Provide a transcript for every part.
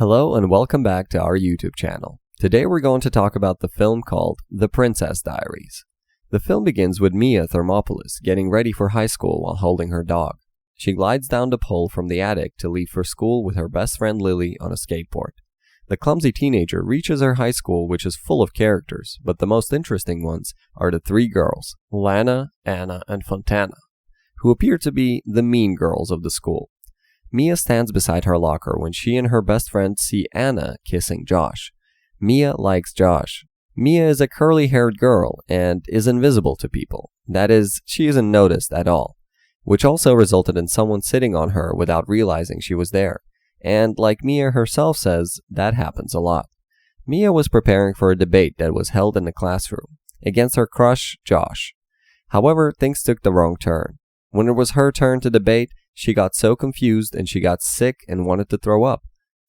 Hello and welcome back to our YouTube channel. Today we're going to talk about the film called The Princess Diaries. The film begins with Mia Thermopolis getting ready for high school while holding her dog. She glides down the pole from the attic to leave for school with her best friend Lilly on a skateboard. The clumsy teenager reaches her high school, which is full of characters, but the most interesting ones are the three girls, Lana, Anna, and Fontana, who appear to be the mean girls of the school. Mia stands beside her locker when she and her best friend see Anna kissing Josh. Mia likes Josh. Mia is a curly-haired girl and is invisible to people. That is, she isn't noticed at all, which also resulted in someone sitting on her without realizing she was there. And like Mia herself says, that happens a lot. Mia was preparing for a debate that was held in the classroom against her crush, Josh. However, things took the wrong turn. When it was her turn to debate, she got so confused and she got sick and wanted to throw up.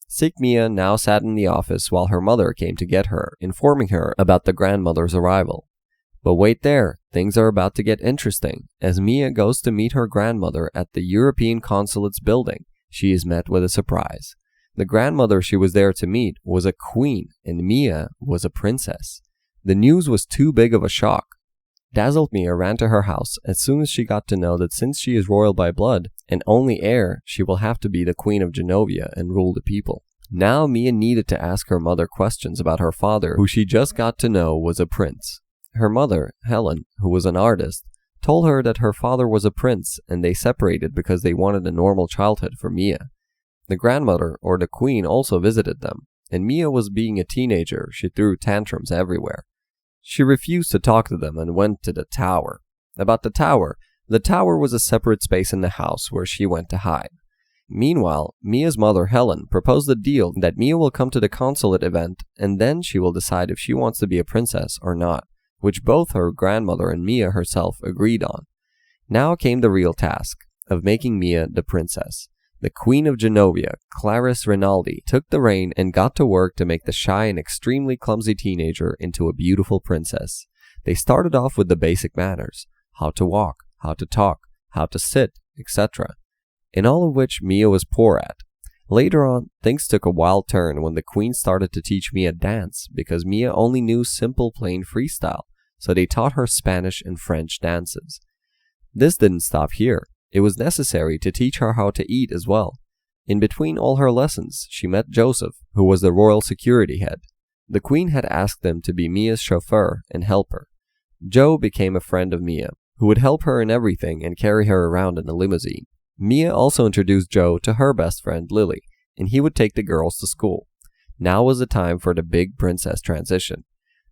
Sick Mia now sat in the office while her mother came to get her, informing her about the grandmother's arrival. But wait there, things are about to get interesting. As Mia goes to meet her grandmother at the European Consulate's building, she is met with a surprise. The grandmother she was there to meet was a queen and Mia was a princess. The news was too big of a shock. Dazzled Mia ran to her house as soon as she got to know that since she is royal by blood and only heir, she will have to be the queen of Genovia and rule the people. Now Mia needed to ask her mother questions about her father, who she just got to know was a prince. Her mother, Helen, who was an artist, told her that her father was a prince and they separated because they wanted a normal childhood for Mia. The grandmother, or the queen, also visited them, and Mia was being a teenager, she threw tantrums everywhere. She refused to talk to them and went to the tower. About the tower was a separate space in the house where she went to hide. Meanwhile, Mia's mother Helen proposed a deal that Mia will come to the consulate event and then she will decide if she wants to be a princess or not, which both her grandmother and Mia herself agreed on. Now came the real task of making Mia the princess. The Queen of Genovia, Clarisse Renaldi, took the reign and got to work to make the shy and extremely clumsy teenager into a beautiful princess. They started off with the basic manners, how to walk, how to talk, how to sit, etc., in all of which Mia was poor at. Later on, things took a wild turn when the Queen started to teach Mia dance because Mia only knew simple plain freestyle, so they taught her Spanish and French dances. This didn't stop here. It was necessary to teach her how to eat as well. In between all her lessons, she met Joseph, who was the royal security head. The queen had asked him to be Mia's chauffeur and helper. Joe became a friend of Mia, who would help her in everything and carry her around in a limousine. Mia also introduced Joe to her best friend Lilly, and he would take the girls to school. Now was the time for the big princess transition.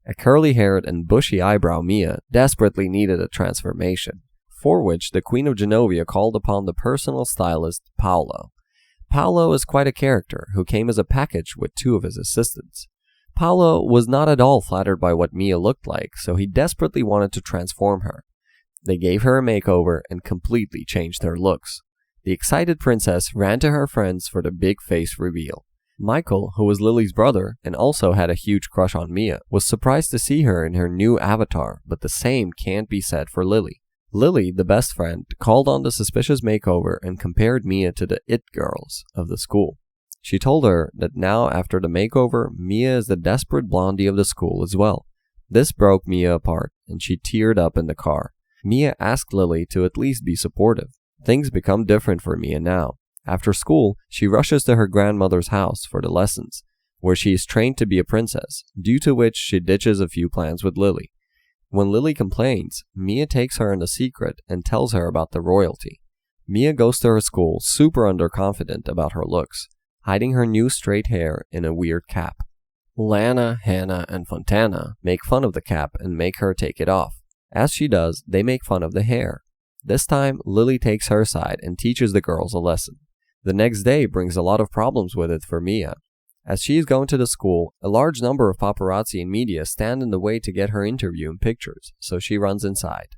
A curly-haired and bushy-eyebrow Mia desperately needed a transformation, for which the Queen of Genovia called upon the personal stylist Paolo. Paolo is quite a character who came as a package with two of his assistants. Paolo was not at all flattered by what Mia looked like, so he desperately wanted to transform her. They gave her a makeover and completely changed her looks. The excited princess ran to her friends for the big face reveal. Michael, who was Lily's brother and also had a huge crush on Mia, was surprised to see her in her new avatar, but the same can't be said for Lilly. Lilly, the best friend, called on the suspicious makeover and compared Mia to the it girls of the school. She told her that now after the makeover, Mia is the desperate blondie of the school as well. This broke Mia apart and she teared up in the car. Mia asked Lilly to at least be supportive. Things become different for Mia now. After school, she rushes to her grandmother's house for the lessons, where she is trained to be a princess, due to which she ditches a few plans with Lilly. When Lilly complains, Mia takes her in a secret and tells her about the royalty. Mia goes to her school super underconfident about her looks, hiding her new straight hair in a weird cap. Lana, Hannah, and Fontana make fun of the cap and make her take it off. As she does, they make fun of the hair. This time, Lilly takes her side and teaches the girls a lesson. The next day brings a lot of problems with it for Mia. As she is going to the school, a large number of paparazzi and media stand in the way to get her interview and pictures, so she runs inside.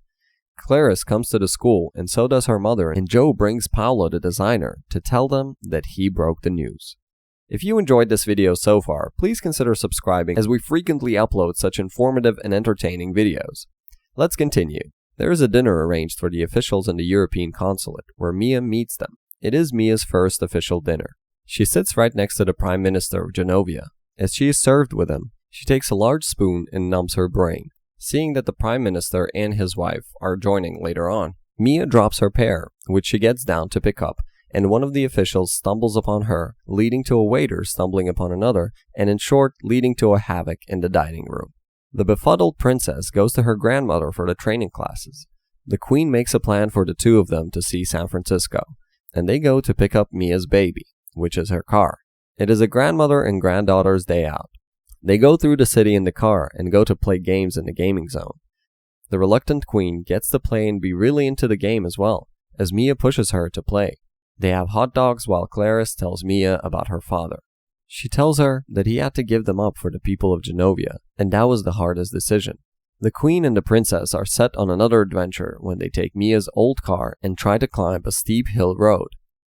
Clarisse comes to the school, and so does her mother, and Joe brings Paolo, the designer, to tell them that he broke the news. If you enjoyed this video so far, please consider subscribing as we frequently upload such informative and entertaining videos. Let's continue. There is a dinner arranged for the officials in the European Consulate, where Mia meets them. It is Mia's first official dinner. She sits right next to the Prime Minister of Genovia. As she is served with him, she takes a large spoon and numbs her brain, seeing that the Prime Minister and his wife are joining later on. Mia drops her pear, which she gets down to pick up, and one of the officials stumbles upon her, leading to a waiter stumbling upon another, and in short, leading to a havoc in the dining room. The befuddled princess goes to her grandmother for the training classes. The queen makes a plan for the two of them to see San Francisco, and they go to pick up Mia's baby, which is her car. It is a grandmother and granddaughter's day out. They go through the city in the car and go to play games in the gaming zone. The reluctant queen gets to play and be really into the game as well, as Mia pushes her to play. They have hot dogs while Clarisse tells Mia about her father. She tells her that he had to give them up for the people of Genovia, and that was the hardest decision. The queen and the princess are set on another adventure when they take Mia's old car and try to climb a steep hill road.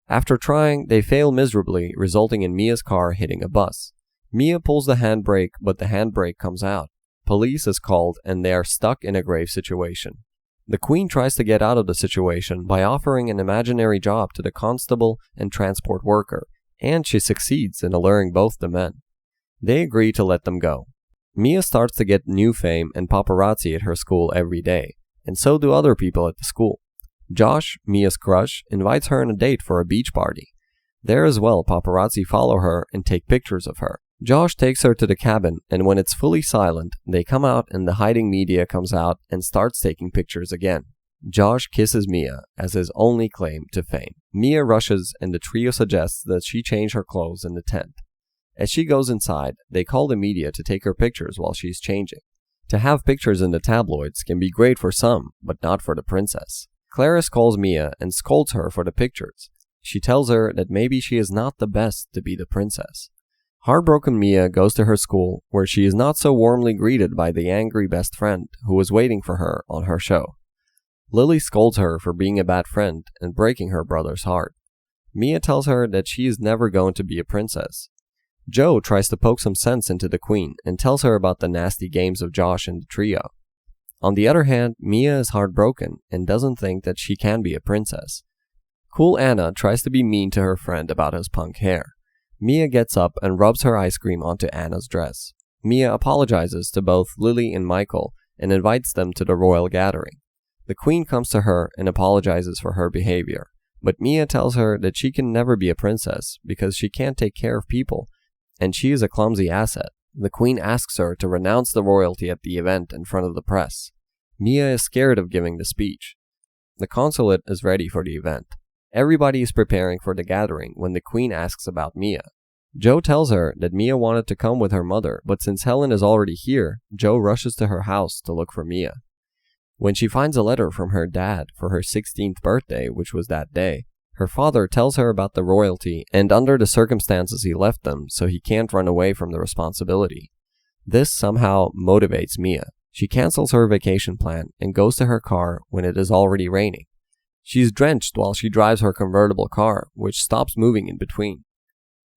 After trying, they fail miserably, resulting in Mia's car hitting a bus. Mia pulls the handbrake, but the handbrake comes out. Police is called, and they are stuck in a grave situation. The queen tries to get out of the situation by offering an imaginary job to the constable and transport worker, and she succeeds in alluring both the men. They agree to let them go. Mia starts to get new fame and paparazzi at her school every day, and so do other people at the school. Josh, Mia's crush, invites her on a date for a beach party. There as well, paparazzi follow her and take pictures of her. Josh takes her to the cabin, and when it's fully silent, they come out and the hiding media comes out and starts taking pictures again. Josh kisses Mia as his only claim to fame. Mia rushes and the trio suggests that she change her clothes in the tent. As she goes inside, they call the media to take her pictures while she's changing. To have pictures in the tabloids can be great for some, but not for the princess. Clarisse calls Mia and scolds her for the pictures. She tells her that maybe she is not the best to be the princess. Heartbroken Mia goes to her school, where she is not so warmly greeted by the angry best friend who was waiting for her on her show. Lilly scolds her for being a bad friend and breaking her brother's heart. Mia tells her that she is never going to be a princess. Joe tries to poke some sense into the queen and tells her about the nasty games of Josh and the trio. On the other hand, Mia is heartbroken and doesn't think that she can be a princess. Cool Anna tries to be mean to her friend about his punk hair. Mia gets up and rubs her ice cream onto Anna's dress. Mia apologizes to both Lilly and Michael and invites them to the royal gathering. The queen comes to her and apologizes for her behavior, but Mia tells her that she can never be a princess because she can't take care of people, and she is a clumsy asset. The queen asks her to renounce the royalty at the event in front of the press. Mia is scared of giving the speech. The consulate is ready for the event. Everybody is preparing for the gathering when the queen asks about Mia. Joe tells her that Mia wanted to come with her mother, but since Helen is already here, Joe rushes to her house to look for Mia. When she finds a letter from her dad for her 16th birthday, which was that day, her father tells her about the royalty and under the circumstances he left them, so he can't run away from the responsibility. This somehow motivates Mia. She cancels her vacation plan and goes to her car when it is already raining. She's drenched while she drives her convertible car, which stops moving in between.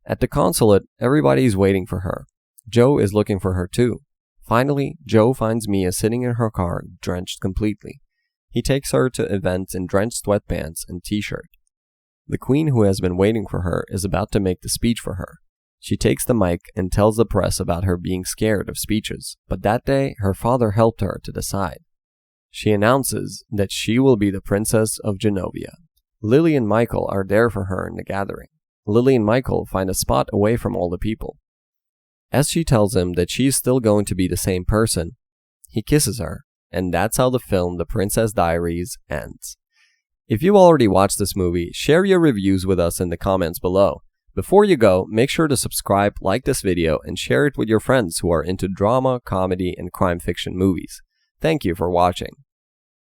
At the consulate, everybody is waiting for her. Joe is looking for her too. Finally, Joe finds Mia sitting in her car, drenched completely. He takes her to events in drenched sweatpants and t-shirt. The queen who has been waiting for her is about to make the speech for her. She takes the mic and tells the press about her being scared of speeches, but that day her father helped her to decide. She announces that she will be the Princess of Genovia. Lilly and Michael are there for her in the gathering. Lilly and Michael find a spot away from all the people. As she tells him that she is still going to be the same person, he kisses her, and that's how the film The Princess Diaries ends. If you already watched this movie, share your reviews with us in the comments below. Before you go, make sure to subscribe, like this video, and share it with your friends who are into drama, comedy, and crime fiction movies. Thank you for watching.